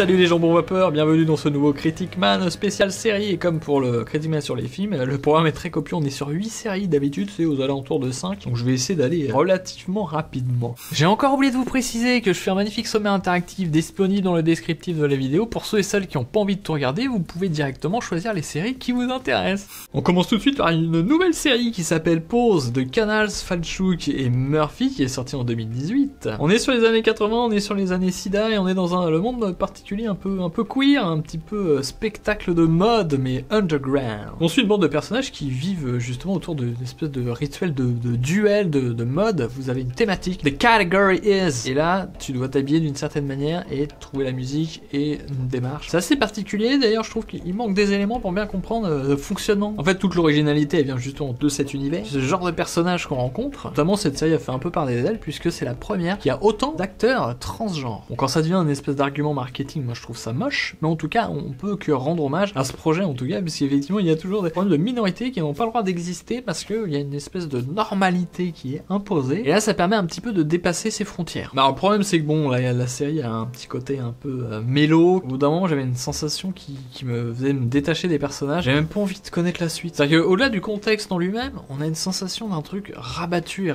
Salut les jambons vapeur, bienvenue dans ce nouveau Critic Man spécial série. Et comme pour le Critic Man sur les films, le programme est très copieux, on est sur 8 séries, d'habitude c'est aux alentours de 5, donc je vais essayer d'aller relativement rapidement. J'ai encore oublié de vous préciser que je fais un magnifique sommaire interactif disponible dans le descriptif de la vidéo. Pour ceux et celles qui n'ont pas envie de tout regarder, vous pouvez directement choisir les séries qui vous intéressent. On commence tout de suite par une nouvelle série qui s'appelle Pause de Canals, Falchuk et Murphy, qui est sortie en 2018. On est sur les années 80, on est sur les années SIDA et on est dans le monde particulier un peu queer, un petit peu spectacle de mode mais underground. On suit une bande de personnages qui vivent justement autour d'une espèce de rituel de duel de mode. Vous avez une thématique, the category is, et là tu dois t'habiller d'une certaine manière et trouver la musique et une démarche. C'est assez particulier, d'ailleurs je trouve qu'il manque des éléments pour bien comprendre le fonctionnement. En fait toute l'originalité elle vient justement de cet univers, ce genre de personnages qu'on rencontre. Notamment cette série a fait un peu parler d'elle puisque c'est la première qui a autant d'acteurs transgenres. Donc quand ça devient un espèce d'argument marketing, moi je trouve ça moche, mais en tout cas on peut que rendre hommage à ce projet en tout cas, puisqu'effectivement il y a toujours des problèmes de minorités qui n'ont pas le droit d'exister parce qu'il y a une espèce de normalité qui est imposée, et là ça permet un petit peu de dépasser ces frontières. Mais alors le problème c'est que bon, là, la série a un petit côté un peu mélo. Au bout d'un moment j'avais une sensation qui me faisait me détacher des personnages, j'avais même pas envie de connaître la suite. C'est-à-dire qu'au-delà du contexte en lui-même, on a une sensation d'un truc rabattu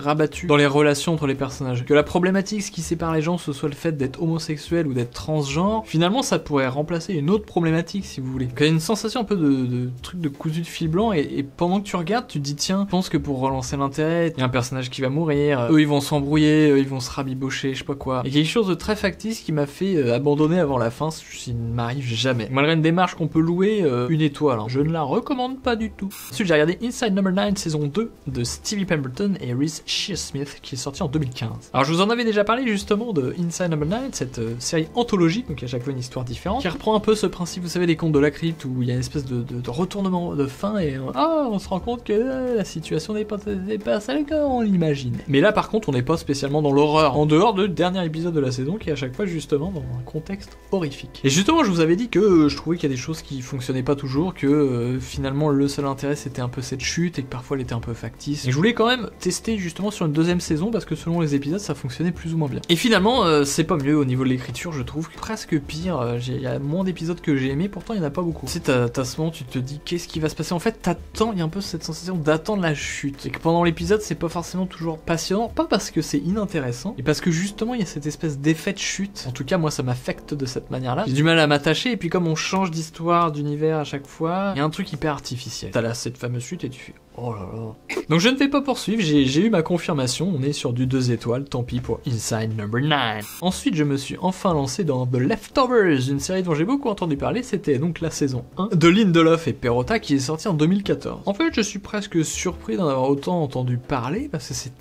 dans les relations entre les personnages. Que la problématique, ce qui sépare les gens, ce soit le fait d'être homosexuel ou d'être transgenre, finalement ça pourrait remplacer une autre problématique si vous voulez. Donc il y a une sensation un peu de truc de cousu de fil blanc, et pendant que tu regardes, tu te dis tiens, je pense que pour relancer l'intérêt, il y a un personnage qui va mourir, eux ils vont s'embrouiller, eux ils vont se rabibocher, je sais pas quoi. Il y a quelque chose de très factice qui m'a fait abandonner avant la fin, ce qui ne m'arrive jamais. Malgré une démarche qu'on peut louer, une étoile, hein. Je ne la recommande pas du tout. Ensuite j'ai regardé Inside Number 9 saison 2 de Stevie Pemberton et Reese Shearsmith qui est sorti en 2015. Alors je vous en avais déjà parlé justement de Inside Number 9, cette série anthologique, donc à chaque fois une histoire différente, qui reprend un peu ce principe, vous savez, des contes de la crypte où il y a une espèce de retournement de fin et on se rend compte que la situation n'est pas celle qu'on imagine. Mais là par contre on n'est pas spécialement dans l'horreur, en dehors du dernier épisode de la saison qui est à chaque fois justement dans un contexte horrifique. Et justement je vous avais dit que je trouvais qu'il y a des choses qui fonctionnaient pas toujours, que finalement le seul intérêt c'était un peu cette chute et que parfois elle était un peu factice. Et je voulais quand même tester justement sur une deuxième saison parce que selon les épisodes ça fonctionnait plus ou moins bien. Et finalement c'est pas mieux au niveau de l'écriture, je trouve, presque pire. Il y a moins d'épisodes que j'ai aimé, pourtant il y en a pas beaucoup. Tu sais, t'as ce moment, tu te dis qu'est-ce qui va se passer, en fait t'attends, il y a un peu cette sensation d'attendre la chute, et que pendant l'épisode c'est pas forcément toujours passionnant, pas parce que c'est inintéressant, et parce que justement il y a cette espèce d'effet de chute. En tout cas moi ça m'affecte de cette manière là, j'ai du mal à m'attacher, et puis comme on change d'histoire, d'univers à chaque fois, il y a un truc hyper artificiel. T'as là cette fameuse chute et tu fais oh là là. Donc je ne vais pas poursuivre, j'ai eu ma confirmation, on est sur du 2 étoiles, tant pis pour Inside Number 9. Ensuite je me suis enfin lancé dans The Leftovers, une série dont j'ai beaucoup entendu parler, c'était donc la saison 1 de Lindelof et Perrotta qui est sortie en 2014. En fait je suis presque surpris d'en avoir autant entendu parler parce que c'est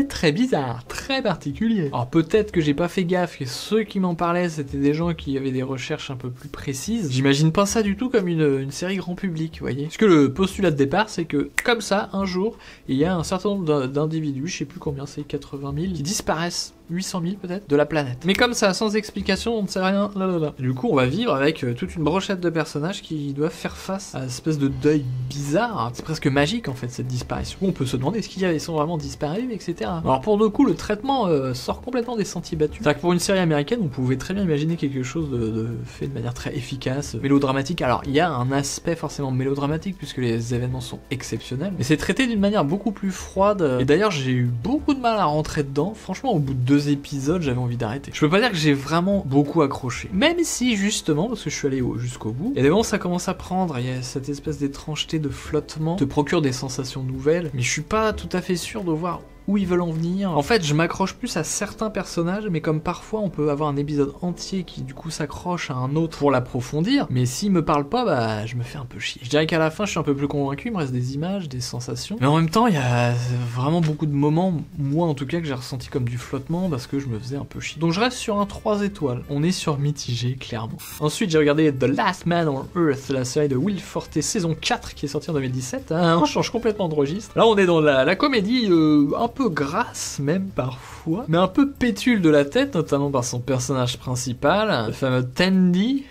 très bizarre, très particulier. Alors peut-être que j'ai pas fait gaffe, que ceux qui m'en parlaient c'était des gens qui avaient des recherches un peu plus précises. J'imagine pas ça du tout comme une série grand public, vous voyez. Parce que le postulat de départ c'est que comme ça, un jour, il y a un certain nombre d'individus, je sais plus combien c'est, 80 000, qui disparaissent. 800 000 peut-être, de la planète. Mais comme ça, sans explication, on ne sait rien, là. Et du coup, on va vivre avec toute une brochette de personnages qui doivent faire face à une espèce de deuil bizarre. C'est presque magique en fait, cette disparition. On peut se demander est-ce qu'ils sont vraiment disparus, etc. Alors pour le coup, le traitement sort complètement des sentiers battus. C'est-à-dire que pour une série américaine, on pouvait très bien imaginer quelque chose de fait de manière très efficace, mélodramatique. Alors il y a un aspect forcément mélodramatique puisque les événements sont exceptionnels, mais c'est traité d'une manière beaucoup plus froide. Et d'ailleurs, j'ai eu beaucoup de mal à rentrer dedans. Franchement, au bout de 2 épisodes, j'avais envie d'arrêter. Je peux pas dire que j'ai vraiment beaucoup accroché. Même si, justement, parce que je suis allé jusqu'au bout, et des moments ça commence à prendre, il y a cette espèce d'étrangeté de flottement, te procure des sensations nouvelles, mais je suis pas tout à fait sûr de voir où ils veulent en venir. En fait, je m'accroche plus à certains personnages, mais comme parfois on peut avoir un épisode entier qui du coup s'accroche à un autre pour l'approfondir, mais s'il me parle pas, bah je me fais un peu chier. Je dirais qu'à la fin, je suis un peu plus convaincu, il me reste des images, des sensations, mais en même temps, il y a vraiment beaucoup de moments, moi en tout cas, que j'ai ressenti comme du flottement parce que je me faisais un peu chier. Donc je reste sur un 3 étoiles. On est sur mitigé, clairement. Ensuite, j'ai regardé The Last Man on Earth, la série de Will Forte saison 4 qui est sortie en 2017. On change complètement de registre. Là, on est dans la comédie un peu grasse même parfois, mais un peu pétule de la tête, notamment par son personnage principal, le fameux Tandy,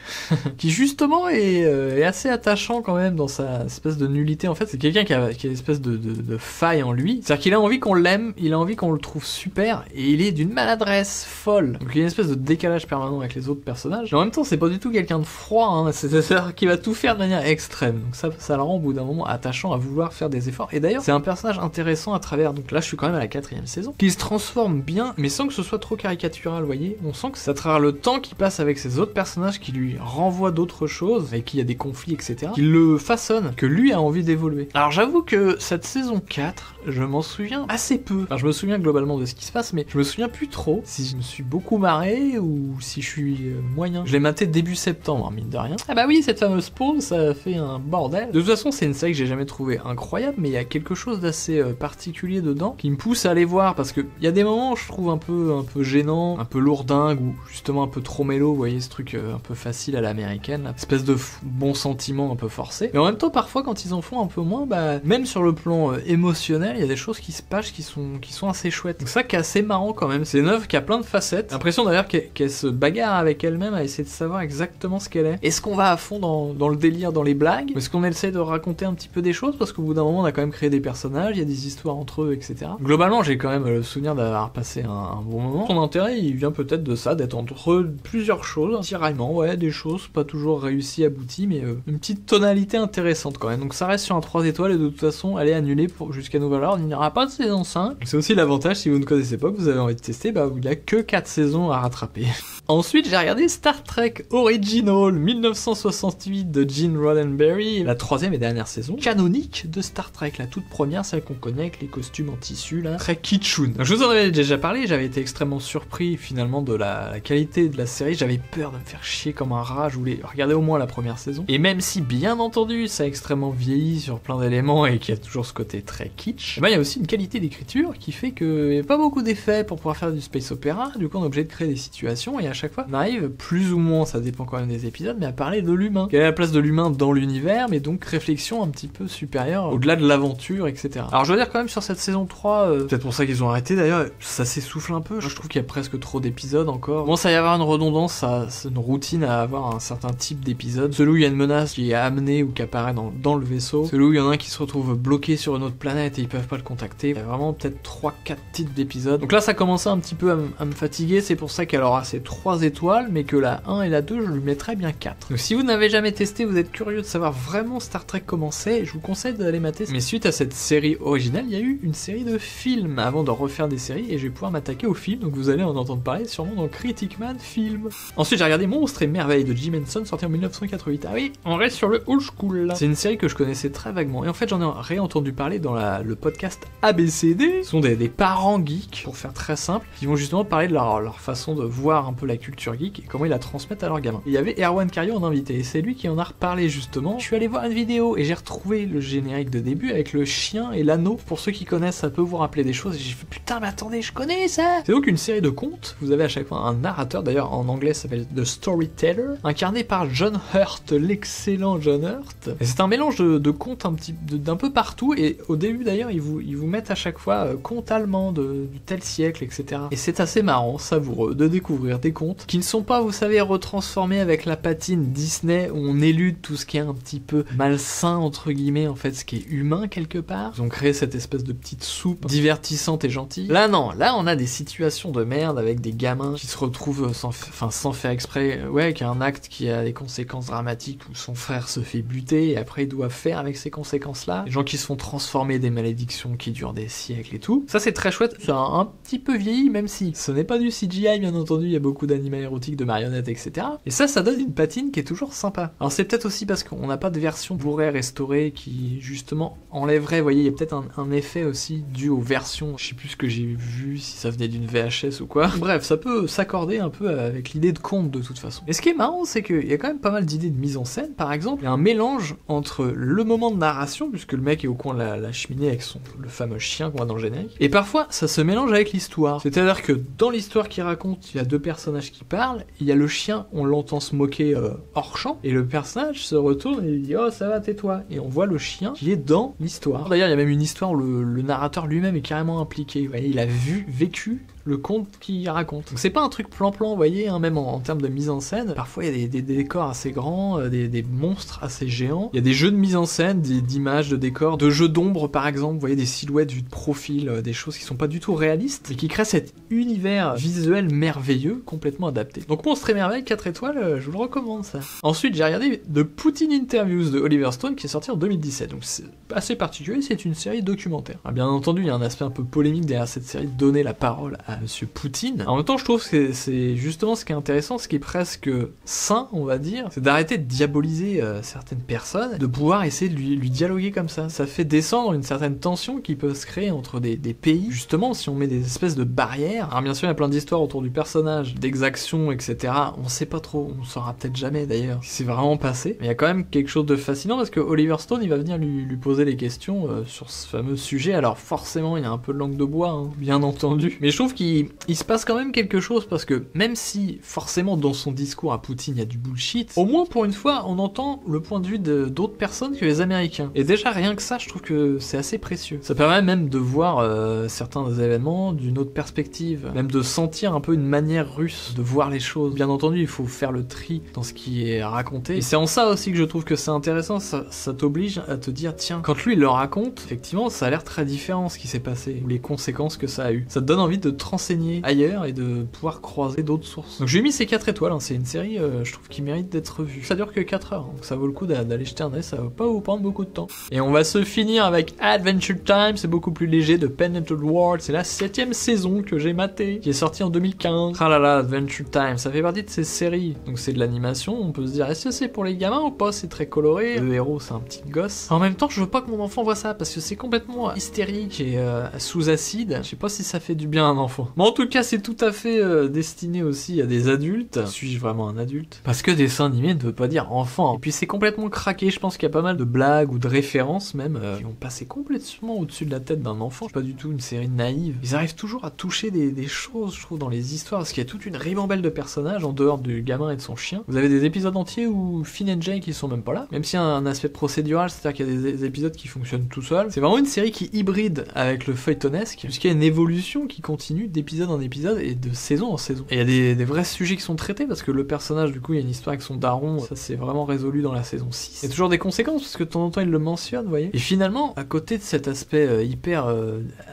qui justement est assez attachant quand même dans sa espèce de nullité. En fait, c'est quelqu'un qui a une espèce de faille en lui. C'est-à-dire qu'il a envie qu'on l'aime, il a envie qu'on le trouve super, et il est d'une maladresse folle. Donc il y a une espèce de décalage permanent avec les autres personnages. Mais en même temps, c'est pas du tout quelqu'un de froid, hein. C'est-à-dire qu'il va tout faire de manière extrême. Donc ça le rend au bout d'un moment attachant à vouloir faire des efforts. Et d'ailleurs, c'est un personnage intéressant à travers. Donc là, je suis quand même à la 4e saison, qui se transforme bien, mais sans que ce soit trop caricatural, vous voyez. On sent que c'est à travers le temps qu'il passe avec ces autres personnages qui lui renvoient d'autres choses, avec qui il y a des conflits, etc., qui le façonnent, que lui a envie d'évoluer. Alors j'avoue que cette saison 4, je m'en souviens assez peu. Alors je me souviens globalement de ce qui se passe, mais je me souviens plus trop si je me suis beaucoup marré ou si je suis moyen. Je l'ai maté début septembre, mine de rien. Ah bah oui, cette fameuse pause, ça a fait un bordel. De toute façon, c'est une série que j'ai jamais trouvée incroyable, mais il y a quelque chose d'assez particulier dedans qui me pousse à aller voir, parce que il y a des moments où je trouve un peu gênant, un peu lourdingue, ou justement un peu trop mélo, vous voyez ce truc un peu facile à l'américaine, là. Espèce de bon sentiment un peu forcé. Mais en même temps, parfois, quand ils en font un peu moins, bah même sur le plan émotionnel, il y a des choses qui se passent qui sont assez chouettes. Donc ça qui est assez marrant quand même. C'est une œuvre qui a plein de facettes. J'ai l'impression d'ailleurs qu'elle se bagarre avec elle-même à essayer de savoir exactement ce qu'elle est. Est-ce qu'on va à fond dans le délire, dans les blagues? Est-ce qu'on essaie de raconter un petit peu des choses? Parce qu'au bout d'un moment, on a quand même créé des personnages, il y a des histoires entre eux, etc. Globalement, j'ai quand même le souvenir d'avoir passé un bon moment. Son intérêt, il vient peut-être de ça, d'être entre plusieurs choses. Tiraillement, ouais, des choses pas toujours réussies, abouties, mais une petite tonalité intéressante quand même. Donc ça reste sur un 3 étoiles et de toute façon, elle est annulée jusqu'à nouvel ordre. Il n'y aura pas de saison 5. C'est aussi l'avantage, si vous ne connaissez pas, que vous avez envie de tester, bah il n'y a que 4 saisons à rattraper. Ensuite, j'ai regardé Star Trek Original 1968 de Gene Roddenberry, la 3e et dernière saison canonique de Star Trek, la toute première, celle qu'on connaît avec les costumes en tissu, là, très kitschoun. Je vous en avais déjà parlé, j'avais été extrêmement surpris finalement de la qualité de la série, j'avais peur de me faire chier comme un rat, je voulais regarder au moins la première saison. Et même si, bien entendu, ça a extrêmement vieilli sur plein d'éléments et qu'il y a toujours ce côté très kitsch, bah il y a aussi une qualité d'écriture qui fait qu'il n'y a pas beaucoup d'effets pour pouvoir faire du space opéra, du coup on est obligé de créer des situations et à chaque fois on arrive plus ou moins, ça dépend quand même des épisodes, mais à parler de l'humain. Quelle est la place de l'humain dans l'univers, mais donc réflexion un petit peu supérieure au-delà de l'aventure, etc. Alors je veux dire quand même sur cette saison 3, peut-être pour ça qu'ils ont arrêté d'ailleurs, ça s'essouffle un peu, je trouve qu'il y a presque trop d'épisodes encore. Bon, ça y avoir une redondance, c'est une routine à avoir un certain type d'épisode. Celui où il y a une menace qui est amenée ou qui apparaît dans le vaisseau, celui où il y en a un qui se retrouve bloqué sur une autre planète et ils peuvent pas le contacter. Il y a vraiment peut-être 3-4 types d'épisodes. Donc là ça commençait un petit peu à me fatiguer, c'est pour ça qu'elle aura ses 3 étoiles, mais que la 1 et la 2 je lui mettrais bien 4. Donc si vous n'avez jamais testé, vous êtes curieux de savoir vraiment Star Trek comment c'est, je vous conseille d'aller mater. Mais suite à cette série originale, il y a eu une série de films avant de refaire des séries et je vais pouvoir m'attaquer aux films, donc vous allez en entendre parler sûrement dans Critic Man Film. Ensuite j'ai regardé Monstres et Merveilles de Jim Henson, sorti en 1988. Ah oui, on reste sur le old school là. C'est une série que je connaissais très vaguement et en fait j'en ai réentendu parler dans le podcast ABCD. Ce sont des parents geeks, pour faire très simple, qui vont justement parler de leur façon de voir un peu la culture geek et comment ils la transmettent à leurs gamins. Il y avait Erwan Cario en invité et c'est lui qui en a reparlé justement. Je suis allé voir une vidéo et j'ai retrouvé le générique de début avec le chien et l'anneau. Pour ceux qui connaissent, ça peut vous rappeler des choses et j'ai fait putain mais attendez, je connais ça. C'est donc une série de contes, vous avez à chaque fois un narrateur, d'ailleurs en anglais ça s'appelle The Storyteller, incarné par John Hurt, l'excellent John Hurt. Et c'est un mélange de contes d'un peu partout et au début d'ailleurs ils vous mettent à chaque fois contes allemands du tel siècle, etc. Et c'est assez marrant, savoureux de découvrir des contes qui ne sont pas, vous savez, retransformés avec la patine Disney où on élude tout ce qui est un petit peu malsain entre guillemets, en fait ce qui est humain quelque part. Ils ont créé cette espèce de petite soupe divertissante et gentille. Là non, là on a des situations de merde avec des gamins qui se retrouvent sans faire exprès, ouais, qui a un acte qui a des conséquences dramatiques où son frère se fait buter et après ils doivent faire avec ces conséquences là. Les gens qui se font transformer, des malédictions qui durent des siècles et tout. Ça c'est très chouette, ça a un petit peu vieilli même si ce n'est pas du CGI bien entendu, il y a beaucoup d'animaux érotiques, de marionnettes, etc. Et ça donne une patine qui est toujours sympa. Alors c'est peut-être aussi parce qu'on n'a pas de version Blu-ray restaurée qui justement enlèverait, vous voyez, il y a peut-être un effet aussi dû aux versions, je sais plus ce que j'ai vu, si ça venait d'une VHS ou quoi. Bref, ça peut s'accorder un peu avec l'idée de conte de toute façon. Et ce qui est marrant, c'est qu'il y a quand même pas mal d'idées de mise en scène, par exemple, il y a un mélange entre le moment de narration, puisque le mec est au coin de la cheminée avec le fameux chien qu'on voit dans le générique, et parfois ça se mélange avec l'histoire. C'est-à-dire que dans l'histoire qu'il raconte, il y a 2 personnages personnage qui parle, il y a le chien, on l'entend se moquer hors champ, et le personnage se retourne et il dit « Oh, ça va, tais-toi » et on voit le chien qui est dans l'histoire. D'ailleurs, il y a même une histoire où le narrateur lui-même est carrément impliqué, vous voyez, il a vécu le conte qu'il raconte. Donc c'est pas un truc plan-plan, vous voyez, hein, même en termes de mise en scène. Parfois il y a des décors assez grands, des monstres assez géants. Il y a des jeux de mise en scène, d'images, de décors, de jeux d'ombre par exemple, vous voyez, des silhouettes vues de profil, des choses qui sont pas du tout réalistes, et qui créent cet univers visuel merveilleux, complètement adapté. Donc Monstres et Merveilles, 4 étoiles, je vous le recommande ça. Ensuite j'ai regardé The Poutine Interviews de Oliver Stone qui est sorti en 2017, donc c'est assez particulier, c'est une série documentaire. Alors, bien entendu il y a un aspect un peu polémique derrière cette série, de donner la parole à Monsieur Poutine. En même temps, je trouve que c'est justement ce qui est intéressant, ce qui est presque sain, on va dire, c'est d'arrêter de diaboliser certaines personnes, de pouvoir essayer de lui dialoguer comme ça. Ça fait descendre une certaine tension qui peut se créer entre des pays. Justement, si on met des espèces de barrières. Alors bien sûr, il y a plein d'histoires autour du personnage, d'exactions, etc. On sait pas trop, on saura peut-être jamais d'ailleurs si c'est vraiment passé. Mais il y a quand même quelque chose de fascinant parce que Oliver Stone, il va venir lui poser des questions sur ce fameux sujet. Alors forcément, il y a un peu de langue de bois, hein, bien entendu. Mais je trouve qu'il se passe quand même quelque chose parce que même si forcément dans son discours à Poutine il y a du bullshit, au moins pour une fois on entend le point de vue d'autres personnes que les Américains. Et déjà rien que ça, je trouve que c'est assez précieux. Ça permet même de voir certains événements d'une autre perspective, même de sentir un peu une manière russe de voir les choses. Bien entendu, il faut faire le tri dans ce qui est raconté. Et c'est en ça aussi que je trouve que c'est intéressant, ça t'oblige à te dire tiens, quand lui il le raconte, effectivement ça a l'air très différent ce qui s'est passé, ou les conséquences que ça a eu. Ça te donne envie de te renseigner ailleurs et de pouvoir croiser d'autres sources. Donc j'ai mis ces 4 étoiles, hein. C'est une série je trouve qui mérite d'être vue. Ça dure que 4 heures, donc ça vaut le coup d'aller jeter un œil, ça va pas vous prendre beaucoup de temps. Et on va se finir avec Adventure Time, c'est beaucoup plus léger, de Pen and World, c'est la 7ème saison que j'ai matée, qui est sortie en 2015. Ah là là, Adventure Time, ça fait partie de ces séries, donc c'est de l'animation, on peut se dire est-ce que c'est pour les gamins ou pas, c'est très coloré, le héros c'est un petit gosse. En même temps je veux pas que mon enfant voit ça, parce que c'est complètement hystérique et sous acide, je sais pas si ça fait du bien à un enfant. Mais en tout cas c'est tout à fait destiné aussi à des adultes. Suis-je vraiment un adulte? Parce que dessin animé ne veut pas dire enfant. Et puis c'est complètement craqué, je pense qu'il y a pas mal de blagues ou de références même qui ont passé complètement au-dessus de la tête d'un enfant. C'est pas du tout une série naïve. Ils arrivent toujours à toucher des choses, je trouve, dans les histoires, parce qu'il y a toute une ribambelle de personnages en dehors du gamin et de son chien. Vous avez des épisodes entiers où Finn et Jake ils sont même pas là, même s'il y a un aspect procédural, c'est-à-dire qu'il y a des épisodes qui fonctionnent tout seuls. C'est vraiment une série qui hybride avec le feuilletonesque, puisqu'il y a une évolution qui continue d'épisode en épisode et de saison en saison. Et il y a des vrais sujets qui sont traités, parce que le personnage, du coup, il y a une histoire avec son daron, ça c'est vraiment résolu dans la saison 6. Il y a toujours des conséquences, parce que de temps en temps il le mentionne, vous voyez. Et finalement, à côté de cet aspect hyper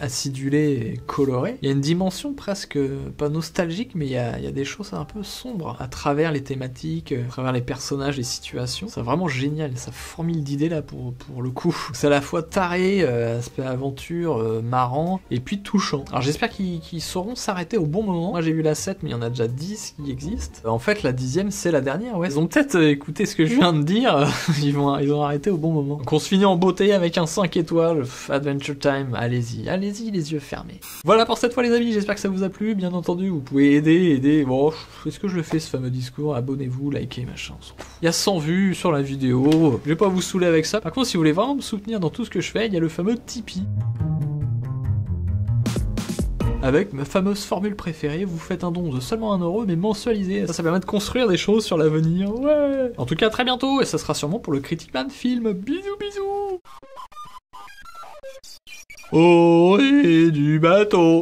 acidulé et coloré, il y a une dimension presque, pas nostalgique, mais il y a des choses un peu sombres à travers les thématiques, à travers les personnages, les situations. C'est vraiment génial, ça formule d'idées là pour le coup. C'est à la fois taré, aspect aventure, marrant, et puis touchant. Alors j'espère qu'ils sauront s'arrêter au bon moment. Moi j'ai vu la 7, mais il y en a déjà 10 qui existent. En fait la 10ème c'est la dernière, ouais. Ils ont peut-être écouté ce que je viens de dire, ils ont arrêté au bon moment. Donc on se finit en beauté avec un 5 étoiles, Adventure Time, allez-y, les yeux fermés. Voilà pour cette fois les amis, j'espère que ça vous a plu, bien entendu, vous pouvez aider, bon, est-ce que je le fais ce fameux discours, abonnez-vous, likez, machin, on s'en fout. Il y a 100 vues sur la vidéo, je vais pas vous saouler avec ça. Par contre si vous voulez vraiment me soutenir dans tout ce que je fais, il y a le fameux Tipeee. Avec ma fameuse formule préférée, vous faites un don de seulement 1€, mais mensualisé. Ça permet de construire des choses sur l'avenir, ouais. En tout cas, à très bientôt, et ça sera sûrement pour le Critic Man film. Bisous, bisous. Oh, et du bateau.